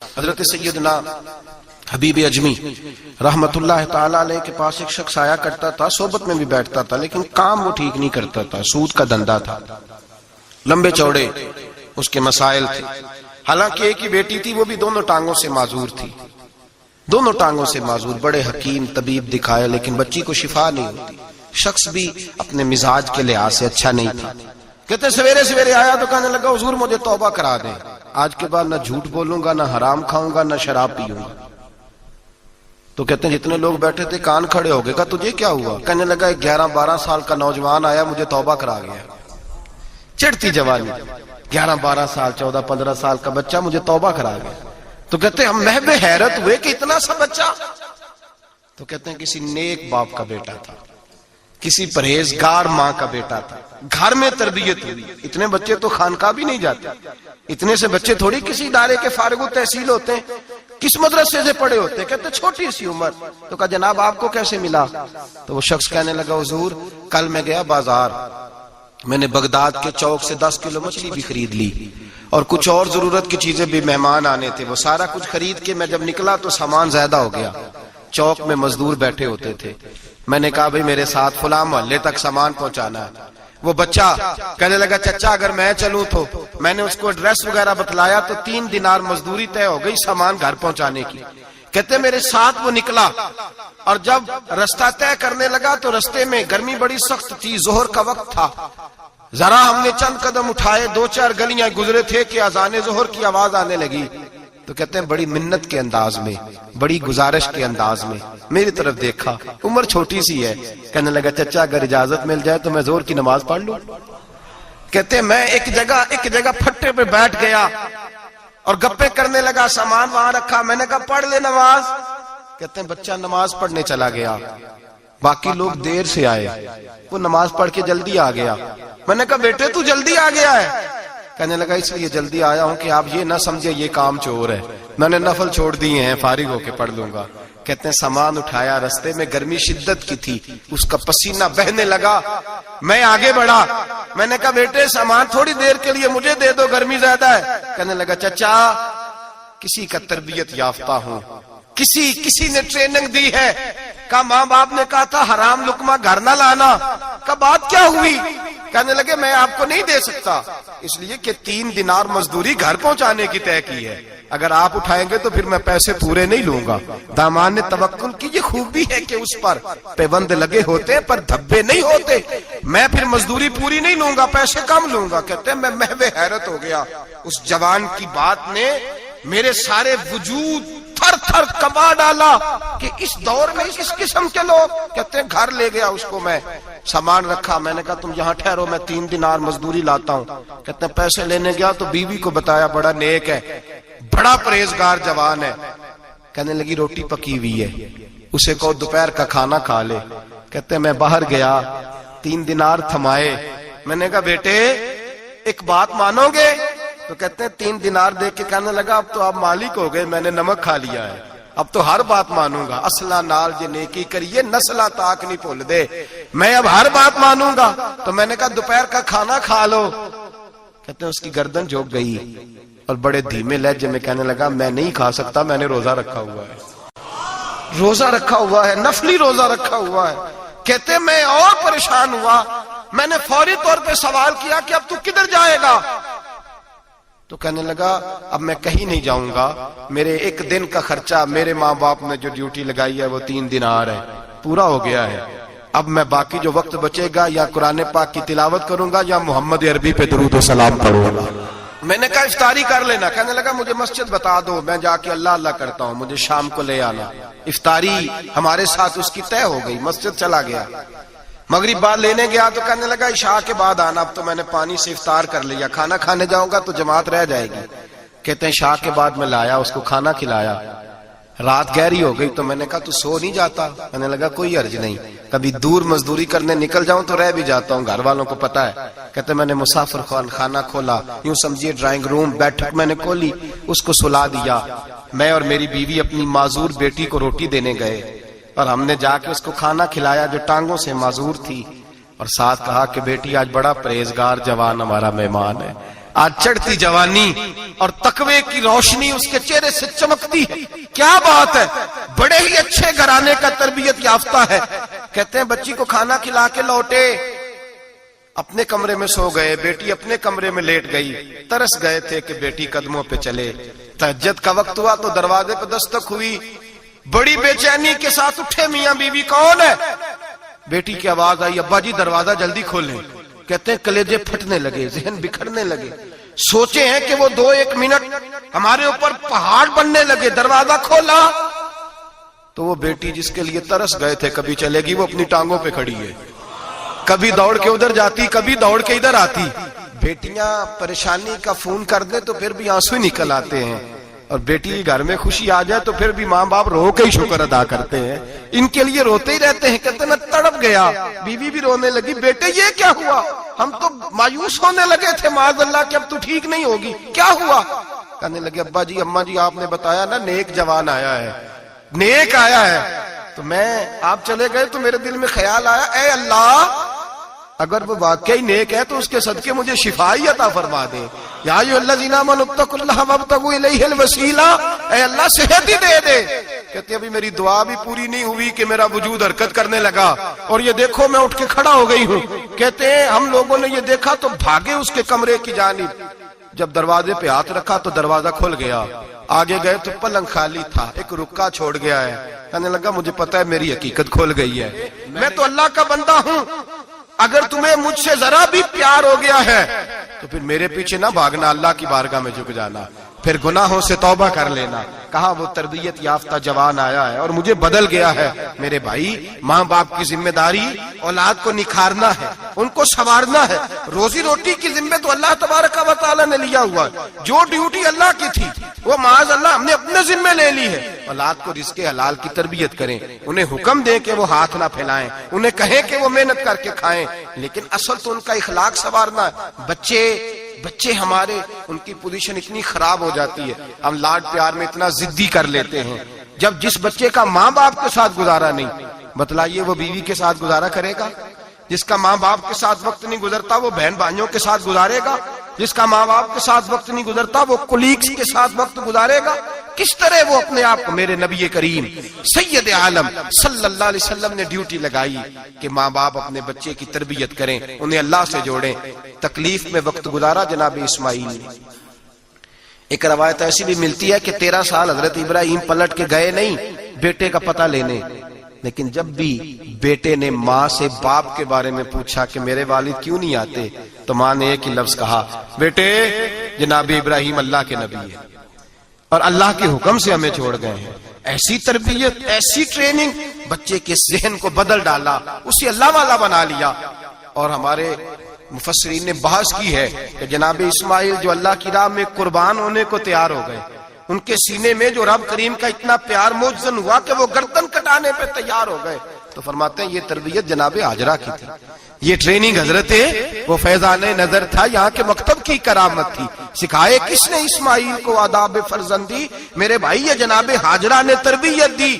حضرت سیدنا حبیب اجمی رحمت اللہ تعالی علیہ کے پاس ایک شخص آیا کرتا تھا، صحبت میں بھی بیٹھتا تھا، لیکن کام وہ ٹھیک نہیں کرتا تھا، سود کا دھندا تھا، لمبے چوڑے اس کے مسائل تھے۔ حالانکہ ایک ہی بیٹی تھی، وہ بھی دونوں ٹانگوں سے معذور تھی، دونوں ٹانگوں سے معذور، بڑے حکیم طبیب دکھائے لیکن بچی کو شفا نہیں ہوتی۔ شخص بھی اپنے مزاج کے لحاظ سے اچھا نہیں تھا۔ کہتے سویرے سویرے آیا تو کہنے لگا حضور مجھے توبہ کرا دیں، آج کے بعد نہ جھوٹ بولوں گا، نہ حرام کھاؤں گا، نہ شراب پیوں گا۔ تو کہتے ہیں جتنے لوگ بیٹھے تھے کان کھڑے ہو گئے، کہا تجھے کیا ہوا؟ کہنے لگا 11-12 سال کا نوجوان آیا مجھے توبہ کرا گیا، چڑھتی جوانی، 11-12 سال 14-15 سال کا بچہ مجھے توبہ کرا گیا۔ تو کہتے ہیں ہم محو حیرت ہوئے کہ اتنا سا بچہ؟ تو کہتے ہیں کسی نیک باپ کا بیٹا تھا، کسی پرہیزگار ماں کا بیٹا تھا، گھر میں تربیت ہوئی۔ اتنے بچے تو خانقاہ بھی نہیں جاتے، اتنے سے بچے تھوڑی کسی ادارے کے فارغ التحصیل ہوتے ہیں، کس مدرسے سے پڑھے ہوتے ہیں؟ کہتے چھوٹی سی عمر۔ تو کہا جناب آپ کو کیسے ملا؟ تو وہ شخص کہنے لگا حضور کل میں گیا بازار، میں نے بغداد کے چوک سے 10 کلو مچھلی بھی خرید لی اور کچھ اور ضرورت کی چیزیں بھی، مہمان آنے تھے، وہ سارا کچھ خرید کے میں جب نکلا تو سامان زیادہ ہو گیا۔ چوک میں مزدور بیٹھے ہوتے تھے، میں نے کہا بھئی میرے ساتھ فلاں محلے تک سامان پہنچانا ہے۔ وہ بچہ کہنے لگا چچا اگر میں چلوں تو، میں نے اس کو ایڈریس وغیرہ بتلایا تو 3 دینار مزدوری طے ہو گئی سامان گھر پہنچانے کی۔ کہتے میرے ساتھ وہ نکلا اور جب رستہ طے کرنے لگا تو رستے میں گرمی بڑی سخت تھی، ظہر کا وقت تھا، ذرا ہم نے چند قدم اٹھائے، 2-4 گلیاں گزرے تھے کہ اذان ظہر کی آواز آنے لگی۔ تو کہتے ہیں بڑی منت کے انداز میں، بڑی گزارش کے انداز میں میری طرف دیکھا، عمر چھوٹی سی ہے، کہنے لگا چچا اگر اجازت مل جائے تو میں ظہر کی نماز پڑھ لوں۔ کہتے ہیں میں ایک جگہ پھٹے پہ بیٹھ گیا اور گپے کرنے لگا، سامان وہاں رکھا، میں نے کہا پڑھ لے نماز۔ کہتے ہیں بچہ نماز پڑھنے چلا گیا، باقی لوگ دیر سے آئے، وہ نماز پڑھ کے جلدی آ گیا۔ میں نے کہا بیٹے تو جلدی آ گیا ہے؟ کہنے لگا اس لیے جلدی آیا ہوں کہ آپ یہ نہ سمجھے یہ کام چور ہے، میں نے نفل چھوڑ دیے ہیں، فارغ ہو کے پڑھ لوں گا۔ کہتے ہیں سامان اٹھایا، رستے میں گرمی شدت کی تھی، اس کا پسینہ بہنے لگا، میں آگے بڑھا، میں نے کہا بیٹے سامان تھوڑی دیر کے لیے مجھے دے دو، گرمی زیادہ ہے۔ کہنے لگا چچا کسی کا تربیت یافتہ ہوں، کسی نے ٹریننگ دی ہے، کہا ماں باپ نے کہا تھا حرام لقمہ گھر نہ لانا، کہا بات کیا ہوئی؟ کہنے لگے میں آپ کو نہیں دے سکتا، اس لیے کہ 3 دینار مزدوری گھر پہنچانے کی طے کی ہے، اگر آپ اٹھائیں گے تو پھر میں پیسے پورے نہیں لوں گا۔ دامان نے توکل کی یہ خوبی ہے کہ اس پر پیوند لگے ہوتے پر دھبے نہیں ہوتے، میں پھر مزدوری پوری نہیں لوں گا، پیسے کم لوں گا۔ کہتے ہیں میں محو حیرت ہو گیا، اس جوان کی بات نے میرے سارے وجود تھر تھر کبا ڈالا کہ اس دور میں اس قسم کے لوگ۔ کہتے ہیں گھر لے گیا اس کو، میں سامان رکھا، میں نے کہا تم یہاں ٹھہرو میں 3 دینار مزدوری لاتا ہوں۔ کہتے ہیں پیسے لینے گیا تو بیوی کو بتایا بڑا نیک ہے، بڑا پرہیزگار جوان ہے، کہنے لگی روٹی پکی ہوئی ہے، اسے کہو دوپہر کا کھانا کھا لے۔ کہتے ہیں میں باہر گیا، 3 دینار تھمائے، میں نے کہا بیٹے ایک بات مانو گے؟ تو کہتے ہیں 3 دینار دے کے کہنے لگا اب تو آپ مالک ہو گئے، میں نے نمک کھا لیا ہے، اب تو ہر بات مانوں گا، اصلہ نال جے نیکی کریے نسلہ تاک نہیں بھول دے، میں اب ہر بات مانوں گا۔ تو میں نے کہا دوپہر کا کھانا کھا لو۔ کہتے ہیں اس کی گردن جھک گئی اور بڑے دھیمے لہجے میں کہنے لگا میں نہیں کھا سکتا، میں نے روزہ رکھا ہوا ہے، روزہ رکھا ہوا ہے، نفلی روزہ رکھا ہوا ہے۔ کہتے ہیں میں اور پریشان ہوا، میں نے فوری طور پہ سوال کیا کہ اب تو کدھر جائے گا؟ تو کہنے لگا اب میں کہیں نہیں جاؤں گا، میرے 1 دن کا خرچہ میرے ماں باپ نے جو ڈیوٹی لگائی ہے وہ 3 دینار ہے، پورا ہو گیا ہے، اب میں باقی جو وقت بچے گا یا قرآن پاک کی تلاوت کروں گا یا محمد عربی پہ درود و سلام پڑھوں گا۔ میں نے کہا افطاری کر لینا۔ کہنے لگا مجھے مسجد بتا دو، میں جا کے اللہ اللہ کرتا ہوں، مجھے شام کو لے آنا۔ افطاری ہمارے ساتھ اس کی طے ہو گئی، مسجد چلا گیا، مغرب بعد لینے گیا تو کہنے لگا عشاء کے بعد آنا، اب تو میں نے پانی سے افطار کر لیا، کھانا کھانے جاؤں گا تو جماعت رہ جائے گی۔ کہتے ہیں عشاء کے بعد میں لایا، اس کو کھانا کھلایا، رات گہری ہو گئی تو میں نے کہا تو سو نہیں جاتا؟ کہنے لگا کوئی حرج نہیں، کبھی دور مزدوری کرنے نکل جاؤں تو رہ بھی جاتا ہوں، گھر والوں کو پتا ہے۔ کہتے میں نے مسافر خانہ کھولا، یوں سمجھیے ڈرائنگ روم بیٹھک میں نے کھولی، اس کو سلا دیا، میں اور میری بیوی اپنی معذور بیٹی کو روٹی دینے گئے اور ہم نے جا کے اس کو کھانا کھلایا جو ٹانگوں سے معذور تھی، اور ساتھ کہا کہ بیٹی آج بڑا پرہیزگار جوان ہمارا مہمان ہے، آج چڑھتی جوانی اور تقوی کی روشنی اس کے چہرے سے چمکتی ہے. کیا بات ہے, بڑے ہی اچھے گھرانے کا تربیت یافتہ ہے. کہتے ہیں بچی کو کھانا کھلا کے لوٹے, اپنے کمرے میں سو گئے, بیٹی اپنے کمرے میں لیٹ گئی. ترس گئے تھے کہ بیٹی قدموں پہ چلے. تہجد کا وقت ہوا تو دروازے پہ دستک ہوئی. بڑی بے چینی کے ساتھ اٹھے میاں بیوی, کون ہے؟ بیٹی کی آواز آئی, ابا جی دروازہ جلدی کھولیں. کہتے ہیں کلیجے پھٹنے لگے, ذہن بکھرنے لگے. سوچے ہیں کہ وہ 2-1 منٹ ہمارے اوپر پہاڑ بننے لگے. دروازہ کھولا تو وہ بیٹی جس کے لیے ترس گئے تھے, کبھی چلے گی وہ اپنی ٹانگوں پہ کھڑی ہے, کبھی دوڑ کے ادھر جاتی, کبھی دوڑ کے ادھر آتی. بیٹیاں پریشانی کا فون کر دیں تو پھر بھی آنسو نکل آتے ہیں, اور بیٹی گھر میں خوشی آ جائے تو پھر بھی ماں باپ رو کے ہی شکر ادا کرتے ہیں. ان کے لیے روتے ہی رہتے ہیں. کہتے ہیں میں تڑپ گیا. بیوی بھی رونے لگی, بیٹے یہ کیا ہوا؟ ہم تو مایوس ہونے لگے تھے معاذ اللہ کہ اب تو ٹھیک نہیں ہوگی, کیا ہوا؟ کہنے لگے ابا جی اماں جی آپ نے بتایا نا نیک جوان آیا ہے, نیک آیا ہے, تو میں آپ چلے گئے تو میرے دل میں خیال آیا, اے اللہ اگر وہ واقعی نیک ہے تو اس کے صدقے مجھے شفائی عطا فرما دے. یا ایھا الذین آمنوا اتقوا اللہ وابتغوا الیہ الوسیلہ, اے اللہ صحت ہی دے دے. کہتے ابھی میری دعا بھی پوری نہیں ہوئی کہ میرا وجود حرکت کرنے لگا, اور یہ دیکھو میں اٹھ کے کھڑا ہو گئی ہوں. کہتے ہیں ہم لوگوں نے یہ دیکھا تو بھاگے اس کے کمرے کی جانب. جب دروازے پہ ہاتھ رکھا تو دروازہ کھل گیا. آگے گئے تو پلنگ خالی تھا, ایک رکا چھوڑ گیا ہے. کہنے لگا مجھے پتا ہے میری حقیقت کھل گئی ہے, میں تو اللہ کا بندہ ہوں. اگر تمہیں مجھ سے ذرا بھی پیار ہو گیا ہے تو پھر میرے پیچھے نہ بھاگنا, اللہ کی بارگاہ میں جھک جانا, پھر گناہوں سے توبہ کر لینا. کہا وہ تربیت یافتہ جوان آیا ہے اور مجھے بدل گیا ہے. میرے بھائی ماں باپ کی ذمہ داری اولاد کو نکھارنا ہے, ان کو سنوارنا ہے. روزی روٹی کی ذمہ تو اللہ تبارک و تعالیٰ نے لیا ہوا ہے. جو ڈیوٹی اللہ کی تھی وہ معاذ اللہ ہم نے اپنے ذمہ لے لی ہے. اولاد کو رزق حلال کی تربیت کریں, انہیں حکم دیں کہ وہ ہاتھ نہ پھیلائیں, انہیں کہیں کہ وہ محنت کر کے کھائیں, لیکن اصل تو ان کا اخلاق سنوارنا ہے. بچے ہمارے ان کی پوزیشن اتنی خراب ہو جاتی ہے, ہم لاڈ پیار میں اتنا ضدی کر لیتے ہیں. جب جس بچے کا ماں باپ کے ساتھ گزارا نہیں, بتلائیے وہ بیوی کے ساتھ گزارا کرے گا؟ جس کا ماں باپ کے ساتھ وقت نہیں گزرتا وہ بہن بھائیوں کے ساتھ گزارے گا؟ جس کا ماں باپ کے ساتھ وقت نہیں گزرتا وہ کولیگز کے ساتھ وقت گزارے گا؟ کس طرح وہ اپنے آپ کو, میرے نبی کریم سید عالم صلی اللہ علیہ وسلم نے ڈیوٹی لگائی کہ ماں باپ اپنے بچے کی تربیت کریں, انہیں اللہ سے جوڑیں. تکلیف میں وقت گزارا جناب اسماعیل نے. ایک روایت ایسی بھی ملتی ہے کہ 13 سال حضرت ابراہیم پلٹ کے گئے نہیں بیٹے کا پتہ لینے, لیکن جب بھی بیٹے نے ماں سے باپ کے بارے میں پوچھا کہ میرے والد کیوں نہیں آتے, تو ماں نے ایک ہی لفظ کہا, بیٹے جناب ابراہیم اللہ کے نبی ہے اور اللہ کے حکم سے ہمیں چھوڑ گئے ہیں. ایسی تربیت, ایسی ٹریننگ, بچے کے ذہن کو بدل ڈالا, اسے اللہ والا بنا لیا. اور ہمارے مفسرین نے بحث کی ہے کہ جناب اسماعیل جو اللہ کی راہ میں قربان ہونے کو تیار ہو گئے, ان کے سینے میں جو رب کریم کا اتنا پیار موجزن ہوا کہ وہ گردن کٹانے پہ تیار ہو گئے. تو فرماتے ہیں یہ تربیت جناب ہاجرہ کی تھی, یہ ٹریننگ حضرت وہ فیضان نظر تھا, یہاں کے مکتب کی کرامت تھی. سکھائے کس نے اسماعیل کو آداب فرزندی؟ میرے بھائی یہ جناب ہاجرہ نے تربیت دی.